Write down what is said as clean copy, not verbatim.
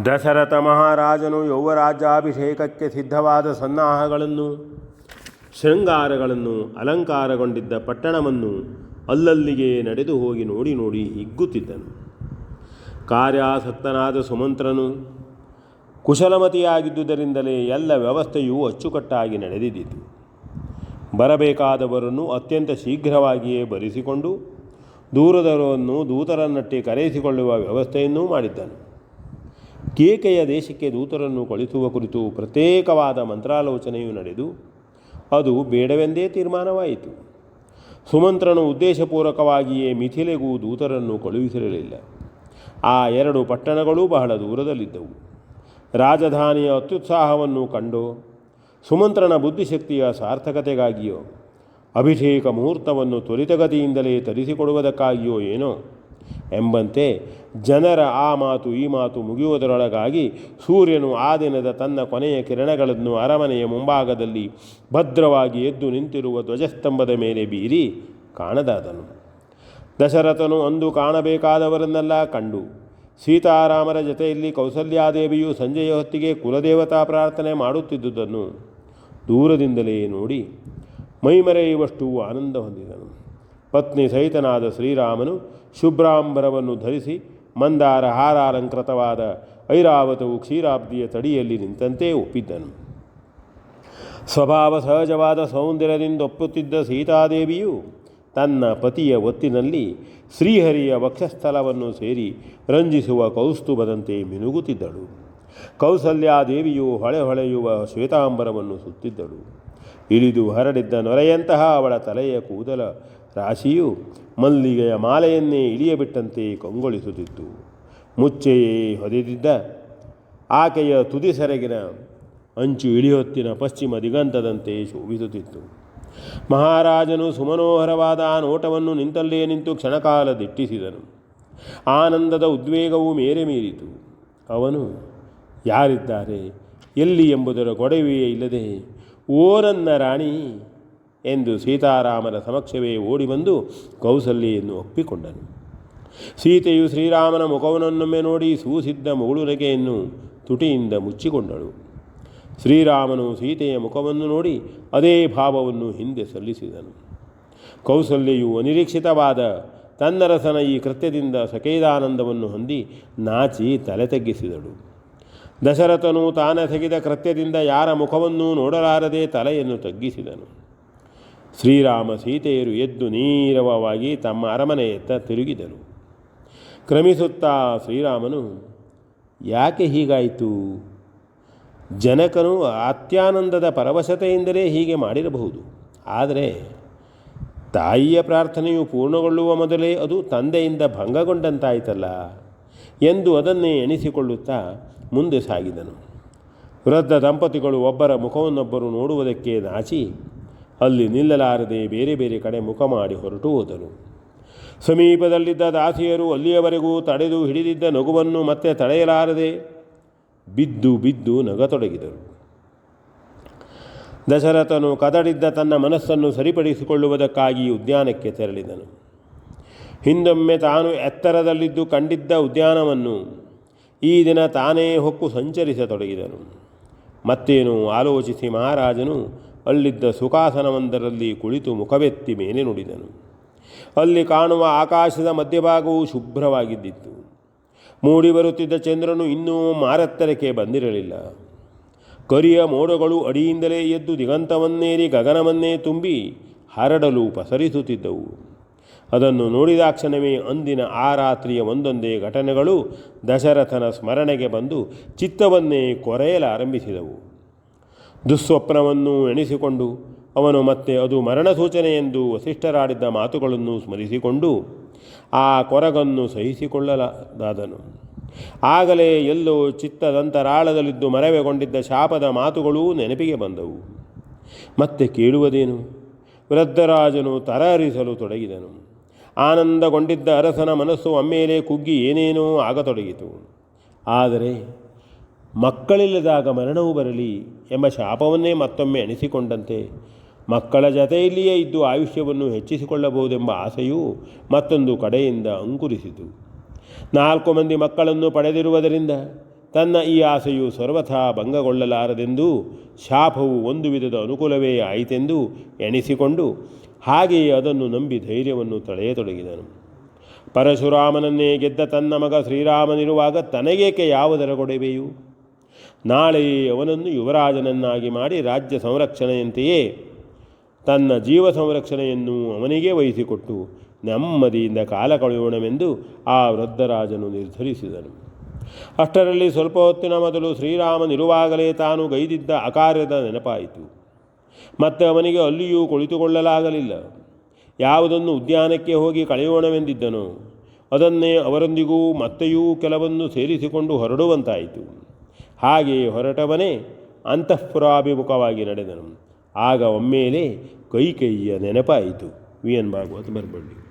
ದಶರಥ ಮಹಾರಾಜನು ಯೌವರಾಜ್ಯಾಭಿಷೇಕಕ್ಕೆ ಸಿದ್ಧವಾದ ಸನ್ನಾಹಗಳನ್ನು, ಶೃಂಗಾರಗಳನ್ನು, ಅಲಂಕಾರಗೊಂಡಿದ್ದ ಪಟ್ಟಣವನ್ನು ಅಲ್ಲಲ್ಲಿಗೆ ನಡೆದು ಹೋಗಿ ನೋಡಿ ನೋಡಿ ಹಿಗ್ಗುತ್ತಿದ್ದನು. ಕಾರ್ಯಾಸಕ್ತನಾದ ಸುಮಂತ್ರನು ಕುಶಲಮತಿಯಾಗಿದ್ದುದರಿಂದಲೇ ಎಲ್ಲ ವ್ಯವಸ್ಥೆಯೂ ಅಚ್ಚುಕಟ್ಟಾಗಿ ನಡೆದಿದ್ದಿತು. ಬರಬೇಕಾದವರನ್ನು ಅತ್ಯಂತ ಶೀಘ್ರವಾಗಿಯೇ ಬರೆಸಿಕೊಂಡು ದೂರದವರನ್ನು ದೂತರನ್ನಟ್ಟಿ ಕರೆಯಿಸಿಕೊಳ್ಳುವ ವ್ಯವಸ್ಥೆಯನ್ನೂ ಮಾಡಿದ್ದನು. ಕೇಕೆಯ ದೇಶಕ್ಕೆ ದೂತರನ್ನು ಕಳಿಸುವ ಕುರಿತು ಪ್ರತ್ಯೇಕವಾದ ಮಂತ್ರಾಲೋಚನೆಯು ನಡೆದು ಅದು ಬೇಡವೆಂದೇ ತೀರ್ಮಾನವಾಯಿತು. ಸುಮಂತ್ರನು ಉದ್ದೇಶಪೂರ್ವಕವಾಗಿಯೇ ಮಿಥಿಲೆಗೂ ದೂತರನ್ನು ಕಳುಹಿಸಿರಲಿಲ್ಲ. ಆ ಎರಡು ಪಟ್ಟಣಗಳೂ ಬಹಳ ದೂರದಲ್ಲಿದ್ದವು. ರಾಜಧಾನಿಯ ಅತ್ಯುತ್ಸಾಹವನ್ನು ಕಂಡು ಸುಮಂತ್ರನ ಬುದ್ಧಿಶಕ್ತಿಯ ಸಾರ್ಥಕತೆಗಾಗಿಯೋ, ಅಭಿಷೇಕ ಮುಹೂರ್ತವನ್ನು ತ್ವರಿತಗತಿಯಿಂದಲೇ ತರಿಸಿಕೊಡುವುದಕ್ಕಾಗಿಯೋ ಏನೋ ಎಂಬಂತೆ ಜನರ ಆ ಮಾತು ಈ ಮಾತು ಮುಗಿಯುವುದರೊಳಗಾಗಿ ಸೂರ್ಯನು ಆ ದಿನದ ತನ್ನ ಕೊನೆಯ ಕಿರಣಗಳನ್ನು ಅರಮನೆಯ ಮುಂಭಾಗದಲ್ಲಿ ಭದ್ರವಾಗಿ ಎದ್ದು ನಿಂತಿರುವ ಧ್ವಜಸ್ತಂಭದ ಮೇಲೆ ಬೀರಿ ಕಾಣದಾದನು. ದಶರಥನು ಅಂದು ಕಾಣಬೇಕಾದವರನ್ನೆಲ್ಲ ಕಂಡು ಸೀತಾರಾಮರ ಜೊತೆಯಲ್ಲಿ ಕೌಸಲ್ಯಾದೇವಿಯು ಸಂಜೆಯ ಹೊತ್ತಿಗೆ ಕುಲದೇವತಾ ಪ್ರಾರ್ಥನೆ ಮಾಡುತ್ತಿದ್ದುದನ್ನು ದೂರದಿಂದಲೇ ನೋಡಿ ಮೈಮರೆಯುವಷ್ಟು ಆನಂದ ಹೊಂದಿದನು. ಪತ್ನಿ ಸಹಿತನಾದ ಶ್ರೀರಾಮನು ಶುಭ್ರಾಂಬರವನ್ನು ಧರಿಸಿ ಮಂದಾರ ಹಾರಾಲಂಕೃತವಾದ ಐರಾವತವು ಕ್ಷೀರಾಬ್ದಿಯ ತಡಿಯಲ್ಲಿ ನಿಂತಂತೆ ಒಪ್ಪಿದ್ದನು. ಸ್ವಭಾವ ಸಹಜವಾದ ಸೌಂದರ್ಯದಿಂದೊಪ್ಪುತ್ತಿದ್ದ ಸೀತಾದೇವಿಯು ತನ್ನ ಪತಿಯ ಒತ್ತಿನಲ್ಲಿ ಶ್ರೀಹರಿಯ ವಕ್ಷಸ್ಥಲವನ್ನು ಸೇರಿ ರಂಜಿಸುವ ಕೌಸ್ತುಭದಂತೆ ಮಿನುಗುತ್ತಿದ್ದಳು. ಕೌಸಲ್ಯಾದೇವಿಯು ಹೊಳೆಯುವ ಶ್ವೇತಾಂಬರವನ್ನು ಸುತ್ತಿದ್ದಳು. ಇಳಿದು ಹರಡಿದ್ದ ನೊರೆಯಂತಹ ಅವಳ ತಲೆಯ ಕೂದಲ ರಾಶಿಯು ಮಲ್ಲಿಗೆಯ ಮಾಲೆಯನ್ನೇ ಇಳಿಯಬಿಟ್ಟಂತೆ ಕಂಗೊಳಿಸುತ್ತಿತ್ತು. ಮುಚ್ಚೆಯೇ ಹೊದೆದಿದ್ದ ಆಕೆಯ ತುದಿ ಸೆರಗಿನ ಅಂಚು ಇಳಿಯೊತ್ತಿನ ಪಶ್ಚಿಮ ದಿಗಂತದಂತೆ ಶೋಭಿಸುತ್ತಿತ್ತು. ಮಹಾರಾಜನು ಸುಮನೋಹರವಾದ ಆ ನೋಟವನ್ನು ನಿಂತಲ್ಲೇ ನಿಂತು ಕ್ಷಣಕಾಲ ದಿಟ್ಟಿಸಿದನು. ಆನಂದದ ಉದ್ವೇಗವು ಮೇರೆ ಮೀರಿತು. ಅವನು ಯಾರಿದ್ದಾರೆ, ಎಲ್ಲಿ ಎಂಬುದರ ಗೊಡವೆಯೇ ಇಲ್ಲದೆ ಓ ನನ್ನ ರಾಣಿ ಎಂದು ಸೀತಾರಾಮರ ಸಮಕ್ಷವೇ ಓಡಿಬಂದು ಕೌಸಲ್ಯೆಯನ್ನು ಒಪ್ಪಿಕೊಂಡನು. ಸೀತೆಯು ಶ್ರೀರಾಮನ ಮುಖವನ್ನೊಮ್ಮೆ ನೋಡಿ ಸೂಸಿದ್ದ ಮುಗುಳುನಗೆಯನ್ನು ತುಟಿಯಿಂದ ಮುಚ್ಚಿಕೊಂಡಳು. ಶ್ರೀರಾಮನು ಸೀತೆಯ ಮುಖವನ್ನು ನೋಡಿ ಅದೇ ಭಾವವನ್ನು ಹಿಂದೆ ಸಲ್ಲಿಸಿದನು. ಕೌಸಲ್ಯೆಯು ಅನಿರೀಕ್ಷಿತವಾದ ತನ್ನರಸನ ಈ ಕೃತ್ಯದಿಂದ ಸಕೇದಾನಂದವನ್ನು ಹೊಂದಿ ನಾಚಿ ತಲೆ ತಗ್ಗಿಸಿದಳು. ದಶರಥನು ತಾನೆಸಗಿದ ಕೃತ್ಯದಿಂದ ಯಾರ ಮುಖವನ್ನೂ ನೋಡಲಾರದೆ ತಲೆಯನ್ನು ತಗ್ಗಿಸಿದನು. ಶ್ರೀರಾಮ ಸೀತೆಯರು ಎದ್ದು ನೀರವವಾಗಿ ತಮ್ಮ ಅರಮನೆಯತ್ತ ತಿರುಗಿದರು. ಕ್ರಮಿಸುತ್ತಾ ಶ್ರೀರಾಮನು, ಯಾಕೆ ಹೀಗಾಯಿತು? ಜನಕನು ಅತ್ಯಾನಂದದ ಪರವಶತೆಯಿಂದಲೇ ಹೀಗೆ ಮಾಡಿರಬಹುದು. ಆದರೆ ತಾಯಿಯ ಪ್ರಾರ್ಥನೆಯು ಪೂರ್ಣಗೊಳ್ಳುವ ಮೊದಲೇ ಅದು ತಂದೆಯಿಂದ ಭಂಗಗೊಂಡಂತಾಯಿತಲ್ಲ ಎಂದು ಅದನ್ನೇ ಎಣಿಸಿಕೊಳ್ಳುತ್ತಾ ಮುಂದೆ ಸಾಗಿದನು. ವೃದ್ಧ ದಂಪತಿಗಳು ಒಬ್ಬರ ಮುಖವನ್ನೊಬ್ಬರು ನೋಡುವುದಕ್ಕೆ ನಾಚಿ ಅಲ್ಲಿ ನಿಲ್ಲಲಾರದೆ ಬೇರೆ ಬೇರೆ ಕಡೆ ಮುಖ ಮಾಡಿ ಹೊರಟು ಹೋದರು. ಸಮೀಪದಲ್ಲಿದ್ದ ದಾಸಿಯರು ಅಲ್ಲಿಯವರೆಗೂ ತಡೆದು ಹಿಡಿದಿದ್ದ ನಗುವನ್ನು ಮತ್ತೆ ತಡೆಯಲಾರದೆ ಬಿದ್ದು ಬಿದ್ದು ನಗತೊಡಗಿದರು. ದಶರಥನು ಕದಡಿದ್ದ ತನ್ನ ಮನಸ್ಸನ್ನು ಸರಿಪಡಿಸಿಕೊಳ್ಳುವುದಕ್ಕಾಗಿ ಉದ್ಯಾನಕ್ಕೆ ತೆರಳಿದನು. ಹಿಂದೊಮ್ಮೆ ತಾನು ಎತ್ತರದಲ್ಲಿದ್ದು ಕಂಡಿದ್ದ ಉದ್ಯಾನವನ್ನು ಈ ದಿನ ತಾನೇ ಹೊಕ್ಕು ಸಂಚರಿಸತೊಡಗಿದನು. ಮತ್ತೇನು ಆಲೋಚಿಸಿ ಮಹಾರಾಜನು ಅಲ್ಲಿದ್ದ ಸುಖಾಸನವೊಂದರಲ್ಲಿ ಕುಳಿತು ಮುಖವೆತ್ತಿ ಮೇಲೆ ನುಡಿದನು. ಅಲ್ಲಿ ಕಾಣುವ ಆಕಾಶದ ಮಧ್ಯಭಾಗವು ಶುಭ್ರವಾಗಿದ್ದಿತ್ತು. ಮೂಡಿ ಬರುತ್ತಿದ್ದ ಚಂದ್ರನು ಇನ್ನೂ ಮಾರೆತ್ತರಕ್ಕೆ ಬಂದಿರಲಿಲ್ಲ. ಕರಿಯ ಮೋಡಗಳು ಅಡಿಯಿಂದಲೇ ಎದ್ದು ದಿಗಂತವನ್ನೇರಿ ಗಗನವನ್ನೇ ತುಂಬಿ ಹರಡಲು ಪಸರಿಸುತ್ತಿದ್ದವು. ಅದನ್ನು ನೋಡಿದಾಕ್ಷಣವೇ ಅಂದಿನ ಆ ರಾತ್ರಿಯ ಒಂದೊಂದೇ ಘಟನೆಗಳು ದಶರಥನ ಸ್ಮರಣೆಗೆ ಬಂದು ಚಿತ್ತವನ್ನೇ ಕೊರೆಯಲಾರಂಭಿಸಿದವು. ದುಸ್ವಪ್ನವನ್ನು ಎಣಿಸಿಕೊಂಡು ಅವನು ಮತ್ತೆ ಅದು ಮರಣ ಸೂಚನೆ ಎಂದು ವಸಿಷ್ಠರಾಡಿದ್ದ ಮಾತುಗಳನ್ನು ಸ್ಮರಿಸಿಕೊಂಡು ಆ ಕೊರಗನ್ನು ಸಹಿಸಿಕೊಳ್ಳಲಾದನು. ಆಗಲೇ ಎಲ್ಲೋ ಚಿತ್ತದಂತರಾಳದಲ್ಲಿದ್ದು ಮರವೆಗೊಂಡಿದ್ದ ಶಾಪದ ಮಾತುಗಳೂ ನೆನಪಿಗೆ ಬಂದವು. ಮತ್ತೆ ಕೇಳುವುದೇನು? ವೃದ್ಧರಾಜನು ತರಹರಿಸಲು ತೊಡಗಿದನು. ಆನಂದಗೊಂಡಿದ್ದ ಅರಸನ ಮನಸ್ಸು ಒಮ್ಮೆಲೆ ಕುಗ್ಗಿ ಏನೇನೋ ಆಗತೊಡಗಿತು. ಆದರೆ ಮಕ್ಕಳಿಲ್ಲದಾಗ ಮರಣವು ಬರಲಿ ಎಂಬ ಶಾಪವನ್ನೇ ಮತ್ತೊಮ್ಮೆ ಎಣಿಸಿಕೊಂಡಂತೆ ಮಕ್ಕಳ ಜತೆಯಲ್ಲಿಯೇ ಇದ್ದು ಆಯುಷ್ಯವನ್ನು ಹೆಚ್ಚಿಸಿಕೊಳ್ಳಬಹುದೆಂಬ ಆಸೆಯೂ ಮತ್ತೊಂದು ಕಡೆಯಿಂದ ಅಂಕುರಿಸಿತು. 4 ಮಂದಿ ಮಕ್ಕಳನ್ನು ಪಡೆದಿರುವುದರಿಂದ ತನ್ನ ಈ ಆಸೆಯು ಸರ್ವಥಾ ಭಂಗಗೊಳ್ಳಲಾರದೆಂದು ಶಾಪವು ಒಂದು ವಿಧದ ಅನುಕೂಲವೇ ಆಯಿತೆಂದು ಎಣಿಸಿಕೊಂಡು ಹಾಗೆಯೇ ಅದನ್ನು ನಂಬಿ ಧೈರ್ಯವನ್ನು ತಳೆಯತೊಡಗಿದನು. ಪರಶುರಾಮನನ್ನೇ ಗೆದ್ದ ತನ್ನ ಮಗ ಶ್ರೀರಾಮನಿರುವಾಗ ತನಗೇಕೆ ಯಾವುದರ ಕೊಡುವೆಯು? ನಾಳೆಯೇ ಅವನನ್ನು ಯುವರಾಜನನ್ನಾಗಿ ಮಾಡಿ ರಾಜ್ಯ ಸಂರಕ್ಷಣೆಯಂತೆಯೇ ತನ್ನ ಜೀವ ಸಂರಕ್ಷಣೆಯನ್ನು ಅವನಿಗೆ ವಹಿಸಿಕೊಟ್ಟು ನೆಮ್ಮದಿಯಿಂದ ಕಾಲ ಕಳೆಯೋಣವೆಂದು ಆ ವೃದ್ಧರಾಜನು ನಿರ್ಧರಿಸಿದನು. ಅಷ್ಟರಲ್ಲಿ ಸ್ವಲ್ಪ ಹೊತ್ತಿನ ಮೊದಲು ಶ್ರೀರಾಮನಿರುವಾಗಲೇ ತಾನು ಗೈದಿದ್ದ ಅಕಾರ್ಯದ ನೆನಪಾಯಿತು. ಮತ್ತೆ ಅವನಿಗೆ ಅಲ್ಲಿಯೂ ಕುಳಿತುಕೊಳ್ಳಲಾಗಲಿಲ್ಲ. ಯಾವುದನ್ನು ಉದ್ಯಾನಕ್ಕೆ ಹೋಗಿ ಕಳೆಯೋಣವೆಂದಿದ್ದನೋ ಅದನ್ನೇ ಅವರೊಂದಿಗೂ ಮತ್ತೆಯೂ ಕೆಲವನ್ನು ಸೇರಿಸಿಕೊಂಡು ಹೊರಡುವಂತಾಯಿತು. ಹಾಗೆಯೇ ಹೊರಟವನೇ ಅಂತಃಪುರಾಭಿಮುಖವಾಗಿ ನಡೆದನು. ಆಗ ಒಮ್ಮೆಲೇ ಕೈಕೇಯಿಯ ನೆನಪಾಯಿತು. V N Bhagavata Baraballi.